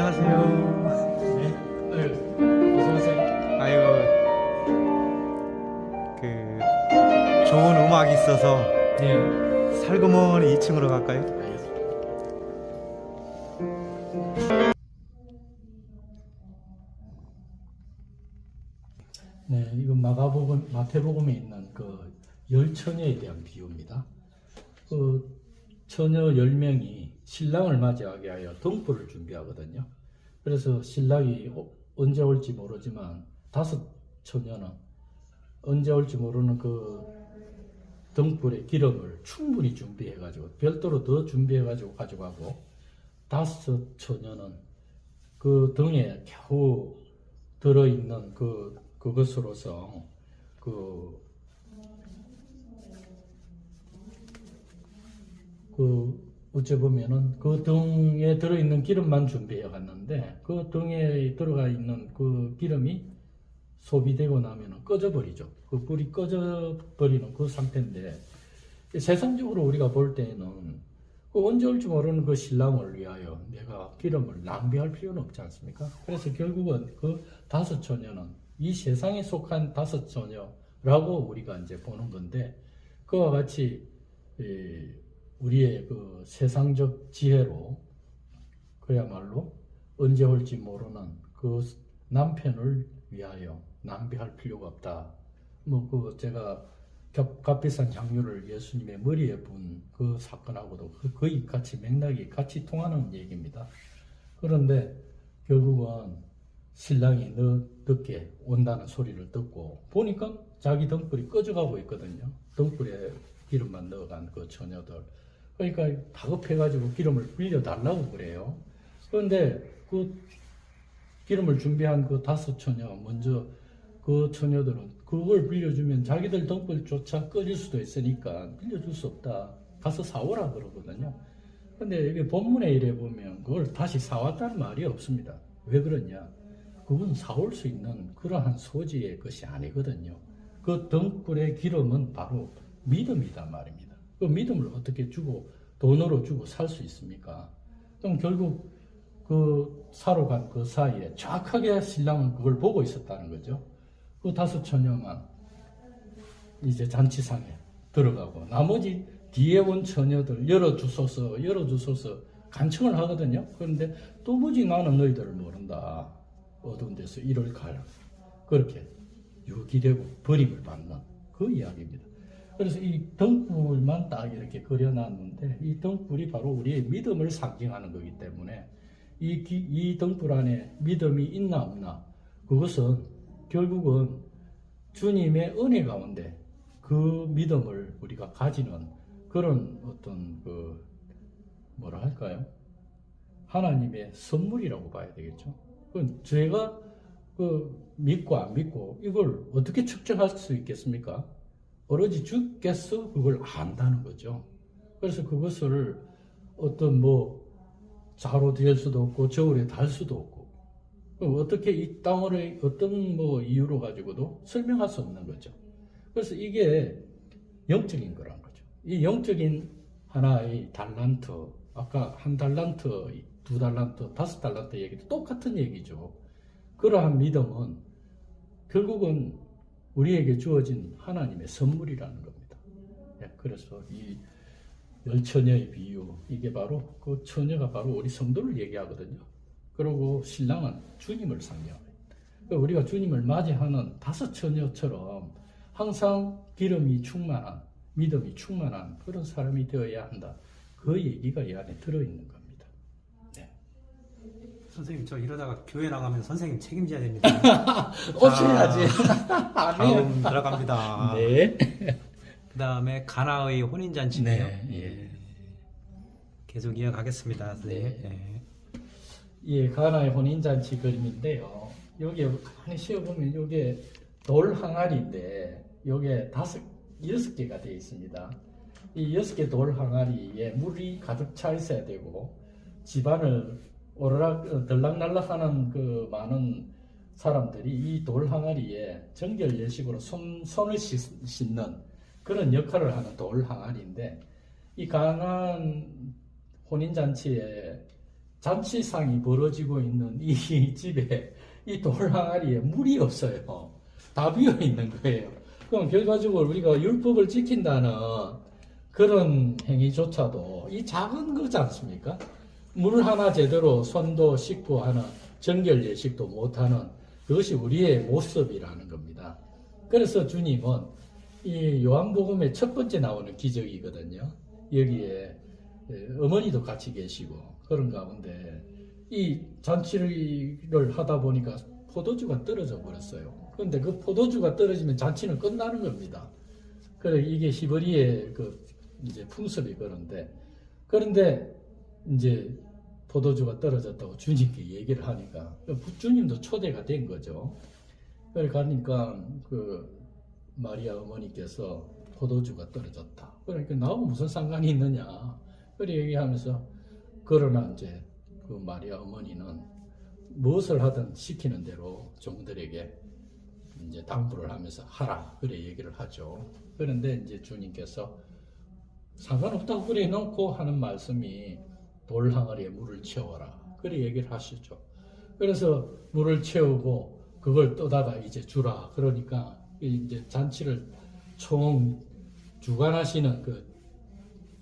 안녕하세요. 네. 어서 오세요. 아이고, 좋은 음악이 있어서 네. 살그머니 2층으로 갈까요? 알겠습니다. 네, 이건 마태복음에 있는 그 열 처녀에 대한 비유입니다. 그 처녀 10명이 신랑을 맞이하게 하여 등불을 준비하거든요. 그래서 신랑이 언제 올지 모르지만 5 처녀는 언제 올지 모르는 그 등불에 기름을 충분히 준비해가지고 별도로 더 준비해가지고 가져가고 5 처녀는 그 등에 겨우 들어있는 그것으로서 어째 보면은 그 등에 들어있는 기름만 준비해 갔는데 그 등에 들어가 있는 그 기름이 소비되고 나면은 꺼져버리죠. 그 불이 꺼져버리는 그 상태인데 세상적으로 우리가 볼 때에는 그 언제 올지 모르는 그 신랑을 위하여 내가 기름을 낭비할 필요는 없지 않습니까? 그래서 결국은 그 5 처녀는 이 세상에 속한 5 처녀라고 우리가 이제 보는 건데 그와 같이 우리의 그 세상적 지혜로 그야말로 언제 올지 모르는 그 남편을 위하여 낭비할 필요가 없다. 제가 값비싼 향유를 예수님의 머리에 분 그 사건하고도 거의 같이 맥락이 같이 통하는 얘기입니다. 그런데 결국은 신랑이 늦게 온다는 소리를 듣고 보니까 자기 등불이 꺼져가고 있거든요. 등불에 기름만 넣어간 그 처녀들. 그러니까 다급해가지고 기름을 빌려달라고 그래요. 그런데 그 기름을 준비한 그 5 처녀, 먼저 그 처녀들은 그걸 빌려주면 자기들 등불조차 꺼질 수도 있으니까 빌려줄 수 없다. 가서 사오라 그러거든요. 근데 여기 본문에 이래 보면 그걸 다시 사왔다는 말이 없습니다. 왜 그러냐? 그건 사올 수 있는 그러한 소지의 것이 아니거든요. 그 등불의 기름은 바로 믿음이다 말입니다. 그 믿음을 어떻게 주고 돈으로 주고 살 수 있습니까? 그럼 결국 그 사러 간 그 사이에 정확하게 신랑은 그걸 보고 있었다는 거죠. 그 5 처녀만 이제 잔치상에 들어가고 나머지 뒤에 온 처녀들 열어주소서 간청을 하거든요. 그런데 도무지 나는 너희들을 모른다. 어두운 데서 이를 가라. 그렇게 유기되고 버림을 받는 그 이야기입니다. 그래서 이 등불만 딱 이렇게 그려놨는데 이 등불이 바로 우리의 믿음을 상징하는 거기 때문에 이 등불 안에 믿음이 있나 없나 그것은 결국은 주님의 은혜 가운데 그 믿음을 우리가 가지는 그런 어떤 뭐라 할까요? 하나님의 선물이라고 봐야 되겠죠. 그건 제가 믿고 안 믿고 이걸 어떻게 측정할 수 있겠습니까? 오로지 주께서 그걸 안다는 거죠. 그래서 그것을 어떤 자로 될 수도 없고 저울에 달 수도 없고 어떻게 이 땅을 어떤 이유로 가지고도 설명할 수 없는 거죠. 그래서 이게 영적인 거란 거죠. 이 영적인 하나의 달란트, 아까 1 달란트, 2 달란트, 5 달란트 얘기도 똑같은 얘기죠. 그러한 믿음은 결국은 우리에게 주어진 하나님의 선물이라는 겁니다. 그래서 이 10처녀의 비유, 이게 바로 그 처녀가 바로 우리 성도를 얘기하거든요. 그리고 신랑은 주님을 상징합니다. 우리가 주님을 맞이하는 5 처녀처럼 항상 기름이 충만한, 믿음이 충만한 그런 사람이 되어야 한다. 그 얘기가 이 안에 들어있는 겁니다. 네. 선생님, 저 이러다가 교회 나가면 선생님 책임져야 됩니다. 오셔야지. 다음 들어갑니다. 네. 그 다음에 가나의 혼인잔치인데요. 네. 예. 계속 이어가겠습니다. 선생님. 네. 예, 가나의 혼인잔치 그림인데요. 여기에 가만히 씌워보면 이게 돌 항아리인데 여기에 6개가 되어 있습니다. 이 6개 돌 항아리에 물이 가득 차 있어야 되고 집안을 오르락 들락날락하는 그 많은 사람들이 이 돌 항아리에 정결 예식으로 손을 씻는 그런 역할을 하는 돌 항아리인데 이 가나안 혼인잔치에 잔치상이 벌어지고 있는 이 집에 이 돌항아리에 물이 없어요. 다 비어 있는 거예요. 그럼 결과적으로 우리가 율법을 지킨다는 그런 행위조차도 이 작은 거지 않습니까? 물 하나 제대로 손도 씻고 하는 정결 예식도 못하는 그것이 우리의 모습이라는 겁니다. 그래서 주님은 이 요한복음의 첫 번째 나오는 기적이거든요. 여기에 어머니도 같이 계시고 그런 가운데 이 잔치를 하다 보니까 포도주가 떨어져 버렸어요. 그런데 그 포도주가 떨어지면 잔치는 끝나는 겁니다. 그래 이게 히브리의 그 이제 풍습이 그런데 이제 포도주가 떨어졌다고 주님께 얘기를 하니까 주님도 초대가 된 거죠. 그래 가니까 그 마리아 어머니께서 포도주가 떨어졌다. 그러니까 나하고 무슨 상관이 있느냐. 그래 얘기하면서 그러나 이제 그 마리아 어머니는 무엇을 하든 시키는 대로 종들에게 이제 당부를 하면서 하라. 그래 얘기를 하죠. 그런데 이제 주님께서 상관없다고 그래 놓고 하는 말씀이 돌 항아리에 물을 채워라. 그래 얘기를 하시죠. 그래서 물을 채우고 그걸 떠다가 이제 주라. 그러니까 이제 잔치를 주관하시는 그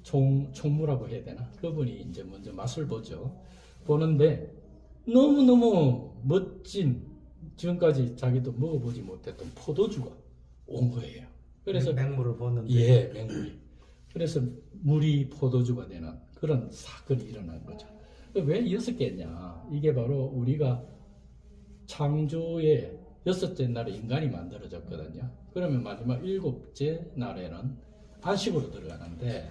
총무라고 해야 되나? 그분이 이제 먼저 맛을 보죠. 보는데 너무너무 멋진 지금까지 자기도 먹어보지 못했던 포도주가 온 거예요. 그래서 맹물을 부었는데 예, 맹물이. 그래서 물이 포도주가 되는 그런 사건이 일어난 거죠. 왜 6개냐? 이게 바로 우리가 창조의 6째 날에 인간이 만들어졌거든요. 그러면 마지막 7째 날에는 안식으로 들어가는데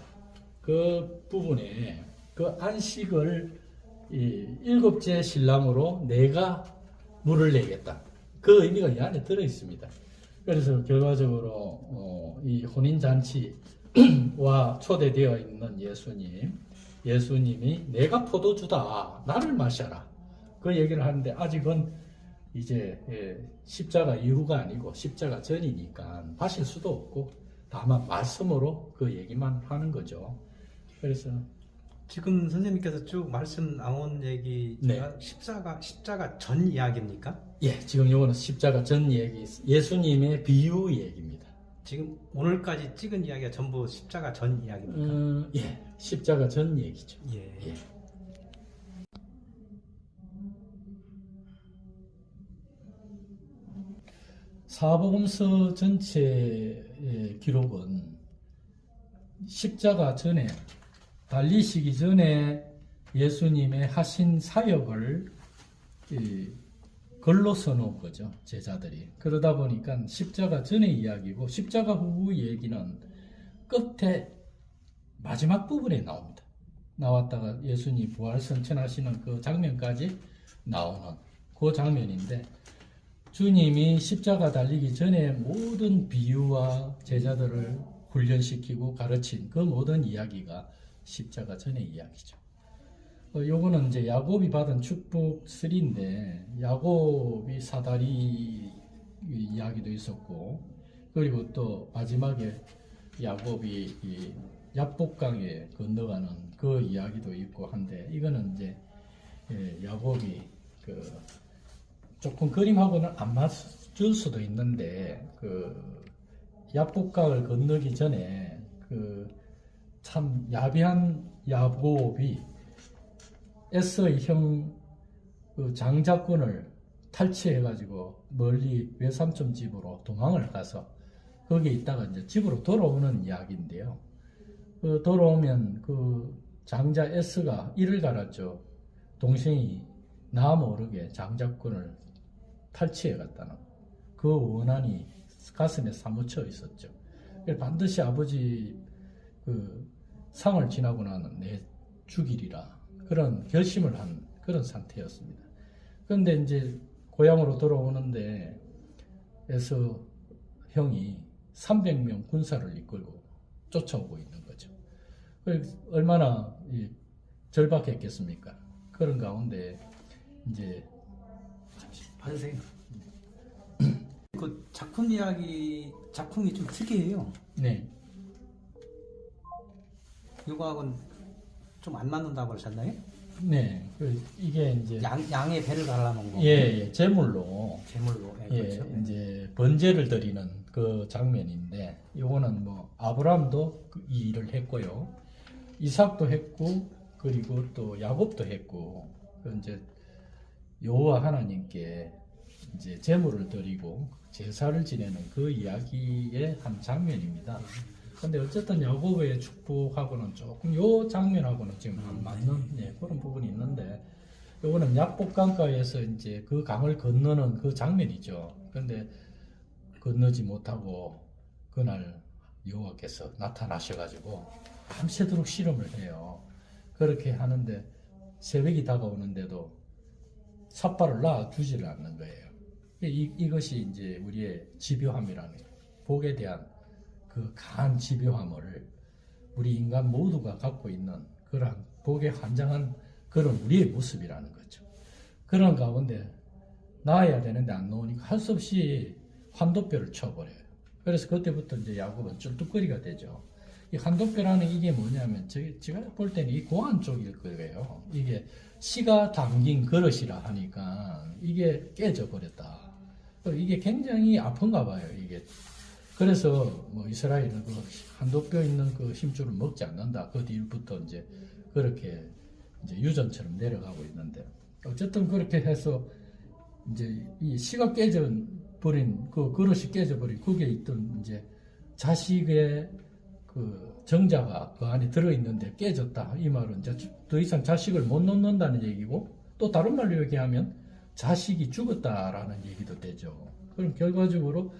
그 부분에 그 안식을 7째 신랑으로 내가 물을 내겠다. 그 의미가 이 안에 들어 있습니다. 그래서 결과적으로 이 혼인잔치와 초대되어 있는 예수님이 내가 포도주다. 나를 마셔라. 그 얘기를 하는데 아직은 이제 십자가 이후가 아니고 십자가 전이니까 마실 수도 없고 다만 말씀으로 그 얘기만 하는 거죠. 그래서 지금 선생님께서 쭉 말씀 나온 얘기가 네. 십자가 전 이야기입니까? 예, 지금 요거는 십자가 전 얘기, 예수님의 비유 얘기입니다. 지금 오늘까지 찍은 이야기가 전부 십자가 전 이야기입니까? 예, 십자가 전 얘기죠. 예. 예. 사복음서 전체의 기록은 십자가 전에 달리시기 전에 예수님의 하신 사역을 글로 써놓은 거죠. 제자들이. 그러다 보니까 십자가 전의 이야기고 십자가 후 얘기는 끝에 마지막 부분에 나옵니다. 나왔다가 예수님 부활 선천하시는 그 장면까지 나오는 그 장면인데 주님이 십자가 달리기 전에 모든 비유와 제자들을 훈련시키고 가르친 그 모든 이야기가 십자가 전의 이야기죠. 요거는 이제 야곱이 받은 축복 3인데 야곱이 사다리 이야기도 있었고 그리고 또 마지막에 야곱이 이 야복강에 건너가는 그 이야기도 있고 한데 이거는 이제 야곱이 그 조금 그림하고는 안 맞을 수도 있는데 그 야복강을 건너기 전에 그 참 야비한 야곱이 에서의 형 그 장자권을 탈취해가지고 멀리 외삼촌 집으로 도망을 가서 거기에 있다가 이제 집으로 돌아오는 이야기인데요. 그 돌아오면 그 장자 에스가 이를 갈았죠. 동생이 나 모르게 장자권을 탈취해갔다는 그 원한이 가슴에 사무쳐 있었죠. 반드시 아버지 그 상을 지나고 나는 내 죽이리라 그런 결심을 한 그런 상태였습니다. 그런데 이제 고향으로 돌아오는데 에서 형이 300명 군사를 이끌고 쫓아오고 있는 거죠. 얼마나 절박했겠습니까? 그런 가운데 이제 선생님 그 작품이 좀 특이해요. 네. 이거하고는 좀 안 맞는다고 하셨나요? 네, 이게 이제 양의 배를 갈라놓은 거. 예, 제물로 제물로. 예, 예, 그렇죠. 이제 번제를 드리는 그 장면인데, 요거는 뭐 아브라함도 이 일을 했고요, 이삭도 했고, 그리고 또 야곱도 했고, 이제 여호와 하나님께 이제 제물을 드리고 제사를 지내는 그 이야기의 한 장면입니다. 근데 어쨌든 야곱의 축복하고는 조금 요 장면하고는 지금 안 맞는 그런 부분이 있는데, 요거는 약복강가에서 이제 그 강을 건너는 그 장면이죠. 근데 건너지 못하고 그날 여호와께서 나타나셔가지고 밤새도록 실험을 해요. 그렇게 하는데 새벽이 다가오는데도 삿발을 놔주지를 않는 거예요. 이것이 이제 우리의 집요함이라는, 복에 대한 그 강한 집요함을 우리 인간 모두가 갖고 있는 그러한 복에 환장한 그런 우리의 모습이라는 거죠. 그런 가운데 나아야 되는데 안 나오니까 할 수 없이 환도뼈를 쳐버려요. 그래서 그때부터 이제 야곱은 쩔뚝거리가 되죠. 이 환도뼈라는 이게 뭐냐면, 제가 볼 때는 이 고안 쪽일 거예요. 이게 씨가 담긴 그릇이라 하니까 이게 깨져 버렸다. 이게 굉장히 아픈가 봐요, 이게. 그래서 뭐 이스라엘은 그 한도뼈 있는 그 힘줄을 먹지 않는다. 그 뒤부터 이제 그렇게 이제 유전처럼 내려가고 있는데, 어쨌든 그렇게 해서 이제 이 씨가 깨져 버린 그 그릇이 깨져 버린 거기에 있던 이제 자식의 그 정자가 그 안에 들어 있는데 깨졌다. 이 말은 이제 더 이상 자식을 못 놓는다는 얘기고, 또 다른 말로 얘기하면 자식이 죽었다라는 얘기도 되죠. 그럼 결과적으로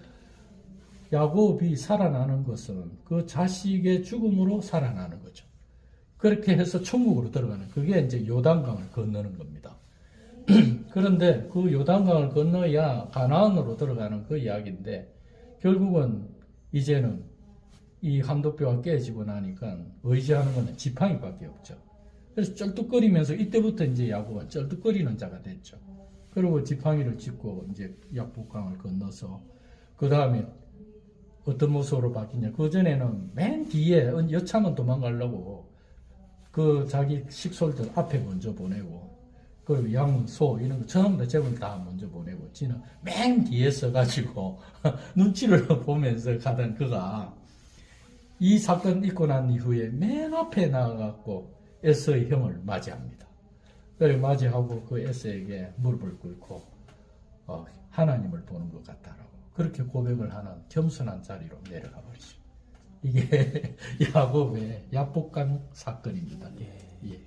야곱이 살아나는 것은 그 자식의 죽음으로 살아나는 거죠. 그렇게 해서 천국으로 들어가는, 그게 이제 요단강을 건너는 겁니다. 그런데 그 요단강을 건너야 가나안으로 들어가는 그 이야기인데, 결국은 이제는 이 한도뼈가 깨지고 나니까 의지하는 것은 지팡이밖에 없죠. 그래서 쩔뚝거리면서 이때부터 이제 야곱은 쩔뚝거리는 자가 됐죠. 그리고 지팡이를 짚고 이제 약복강을 건너서 그 다음에 어떤 모습으로 바뀌냐. 그 전에는 맨 뒤에 여차면 도망가려고 그 자기 식솔들 앞에 먼저 보내고, 그리고 양, 소 이런 거 전부 다 제법 다 먼저 보내고, 지는 맨 뒤에 서가지고 눈치를 보면서 가던 그가 이 사건 있고 난 이후에 맨 앞에 나가갖고 에서의 형을 맞이합니다. 그래 맞이하고 그 에서에게 무릎을 꿇고 하나님을 보는 것 같다라고 그렇게 고백을 하는 겸손한 자리로 내려가 버리죠. 이게 야곱의 야복강 사건입니다. 예.